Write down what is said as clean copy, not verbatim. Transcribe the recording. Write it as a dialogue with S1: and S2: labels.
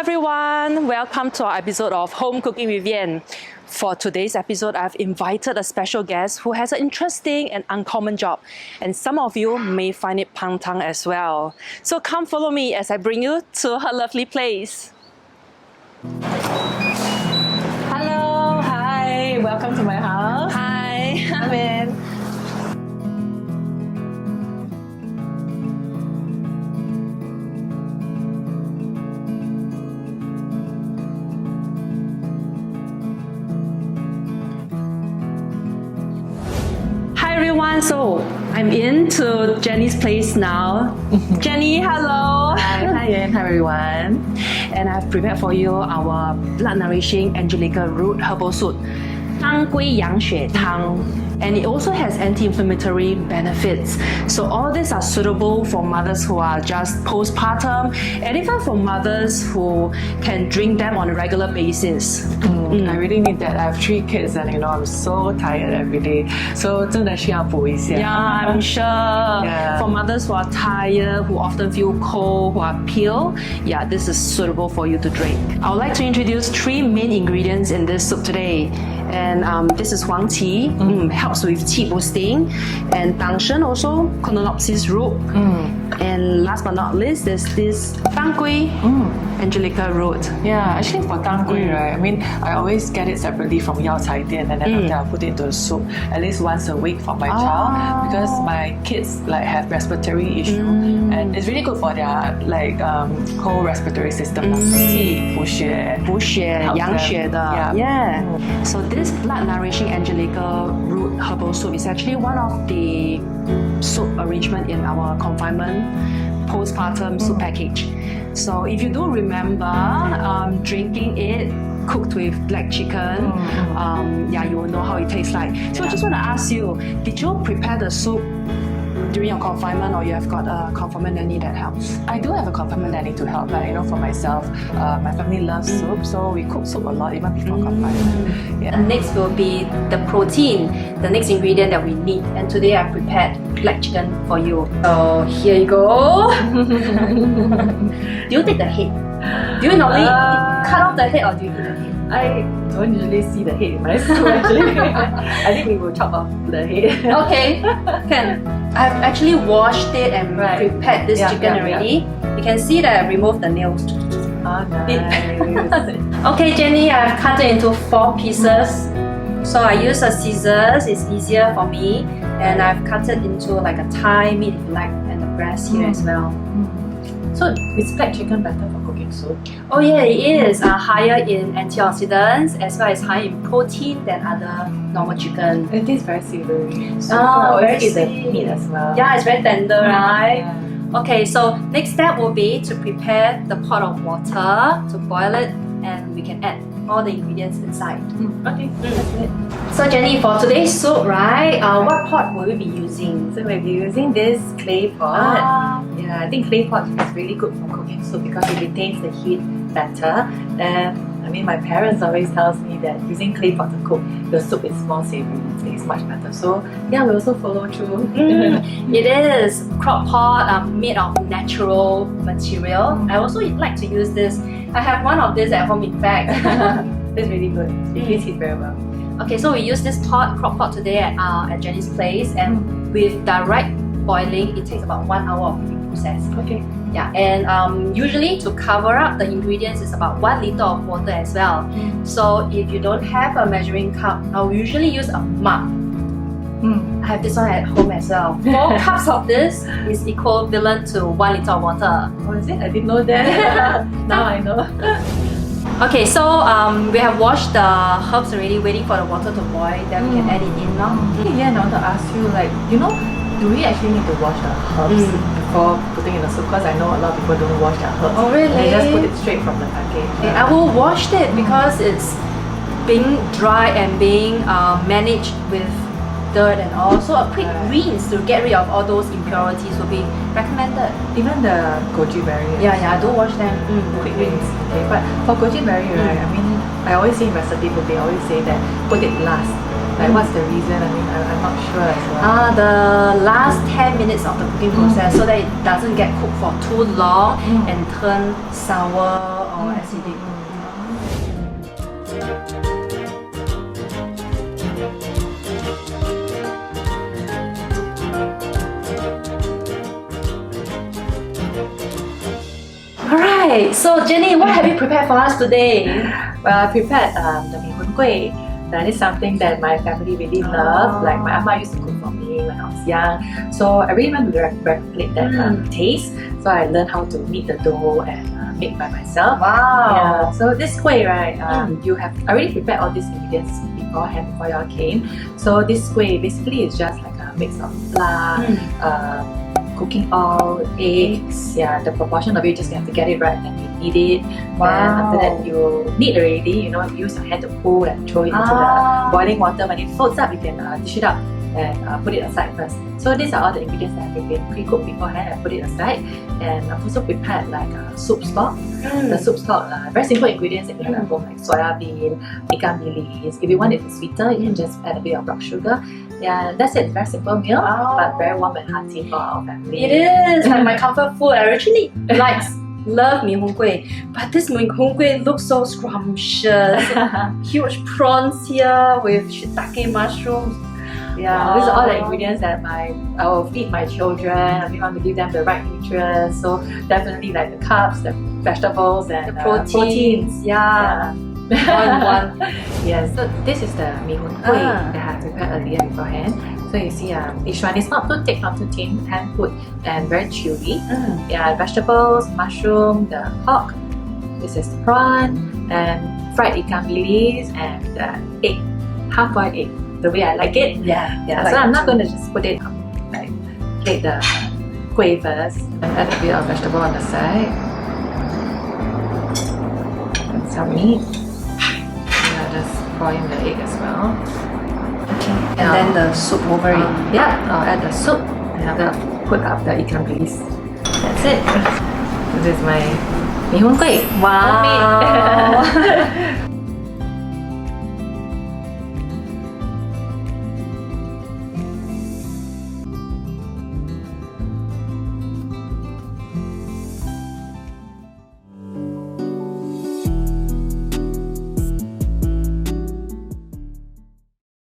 S1: everyone, welcome to our episode of Home Cooking with Yen. For today's episode, I've invited a special guest who has an interesting and uncommon job, and some of you may find it pantang as well. So come follow me as I bring you to her lovely place.
S2: Hello, hi, welcome to my house.
S1: Hi.
S2: Come in.
S1: Hi everyone, so I'm into Jenny's place now. Jenny, hello.
S2: Hi, Yen. Hi, everyone.
S1: And I've prepared for you our blood nourishing Angelica root herbal soup, 当归养血汤. And it also has anti-inflammatory benefits. So all these are suitable for mothers who are just postpartum, and even for mothers who can drink them on a regular basis.
S2: I really need that. I have 3 kids and I'm so tired every day. So 真的需要补一下.
S1: Yeah, I'm sure.
S2: Yeah.
S1: For mothers who are tired, who often feel cold, who are pale, yeah, this is suitable for you to drink. I would like to introduce 3 main ingredients in this soup today. And this is Huang Qi, helps with qi boosting, and Dangshen also, Conopsis root. And last but not least, there's this Dangui, Angelica root.
S2: Yeah, actually for 当归, right? I mean, I always get it separately from 药材店, and then after I put it into the soup at least once a week for my child, because my kids like have respiratory issue, and it's really good for their like whole respiratory system. 气补血,
S1: 补血, 养血的. Yeah. So this blood nourishing Angelica root herbal soup is actually one of the soup arrangement in our confinement postpartum soup package. So if you do remember drinking it cooked with black chicken, yeah, you will know how it tastes like. So I just want to ask you, did you prepare the soup during your confinement, or you have got a confinement nanny that helps?
S2: I do have a confinement nanny to help, but for myself, my family loves soup, so we cook soup a lot even before confinement. Yeah.
S3: And next will be the protein, the next ingredient that we need. And today I prepared black chicken for you. So here you go. Do you take the head? Do you normally cut off the head, or do you eat the head?
S2: I don't usually see the head in my soup actually. I think we will chop off the head.
S3: Okay, can. I've actually washed it and prepared this chicken already. You can see that I removed the nails.
S2: Oh, nice.
S3: Okay, Jenny, I've cut it into 4 pieces. So I use a scissors, it's easier for me. And I've cut it into like a thigh meat, like, and the breast here as well.
S2: So is black chicken better for cooking soup?
S3: Oh yeah, it is higher in antioxidants as well as higher in protein than other normal chicken.
S2: It tastes very savory. So
S3: Oh,
S2: I
S3: very
S2: always eat the
S3: sweet.
S2: meat as well.
S3: Yeah, it's very tender, right?
S2: Yeah.
S3: Okay, so next step will be to prepare the pot of water, to boil it, and we can add all the ingredients inside.
S2: Okay, that's it.
S3: So Jenny, for today's soup, right, what pot will we be using?
S2: So we'll be using this clay pot. Yeah, I think clay pot is really good for cooking soup because it retains the heat better. And I mean, my parents always tells me that using clay pot to cook, the soup is more savory. It's much better. So yeah, we also follow through.
S3: It is crock pot made of natural material. I also like to use this. I have one of this at home, in fact.
S2: It's really good. It heats it very well.
S3: Okay, so we use this crock pot today at Jenny's place, and with direct boiling, it takes about 1 hour of cooking process.
S2: Okay.
S3: Yeah, and usually to cover up the ingredients is about 1 liter of water as well. So if you don't have a measuring cup, I'll usually use a mug. I have this one at home as well. 4 cups of this is equivalent to 1 liter of water.
S2: Oh, is it? I didn't know that. Now I know.
S3: Okay, so we have washed the herbs already, waiting for the water to boil, then we can add it in now.
S2: Yeah, and I want to ask you, like, do we actually need to wash the herbs before putting in the soup? Because I know a lot of people don't wash their herbs.
S3: Oh, really?
S2: They just put it straight from the package.
S3: Okay, I will wash it because it's being dry and being managed with dirt and all. So a quick rinse to get rid of all those impurities will be recommended.
S2: Even the goji berry.
S3: Yeah, I do wash them.
S2: Quick rinse. Okay, but for goji berry, right? I mean, I always see in recipe book they always say that put it last. Like, what's the reason? I mean, I'm not sure as well.
S3: The last 10 minutes of the cooking process, so that it doesn't get cooked for too long and turn sour or acidic. actually. Alright, so Jenny, what have you prepared for us today?
S2: Well, I prepared the mee hoon kueh. That is something that my family really love. Like my amma used to cook for me when I was young. So I really want to replicate that taste. So I learned how to knead the dough and make by myself.
S3: Wow.
S2: Yeah. So this kueh, right? You have I already prepared all these ingredients beforehand before y'all came. So this kueh basically is just like a mix of flour, cooking oil, eggs. Yeah, the proportion of it, you just have to get it right and you knead it.
S3: Wow.
S2: And after that you knead already, you know, use your hand to pull and throw it into the boiling water. When it floats up, you can dish it up and put it aside first. So these are all the ingredients that have been pre-cooked beforehand. I put it aside, and I've also prepared like a soup stock. The soup stock, very simple ingredients that you have at home, like soya bean, ikan bilis. If you want it sweeter, you can just add a bit of rock sugar. Yeah, that's it. Very simple meal, but very warm and hearty for our family.
S3: It is like my comfort food. I actually love mee hoon kueh, but this mee hoon kueh looks so scrumptious. Huge prawns here with shiitake mushrooms.
S2: Yeah, these are all the ingredients that I will feed my children. I really want to give them the right nutrients. So definitely like the carbs, the vegetables, and
S3: The proteins. Yeah. One.
S2: Yes, so this is the mee hoon kueh that I had prepared earlier beforehand. So you see, each one is not too thick, not too thin, hand put, and very chewy. Yeah, vegetables, mushroom, the pork. This is prawn and fried ikan bilis and egg, half-boiled egg. The way I like it.
S3: Yeah.
S2: Yeah. So I'm not going to just put it like take the kueh first and add a bit of vegetable on the side. And some meat. Yeah, just pour in the egg as well.
S3: Okay. And then the soup over it.
S2: Yeah, I'll add the soup and after that put up the ikan bilis. That's it. This is my mee hoon kueh.
S3: Wow.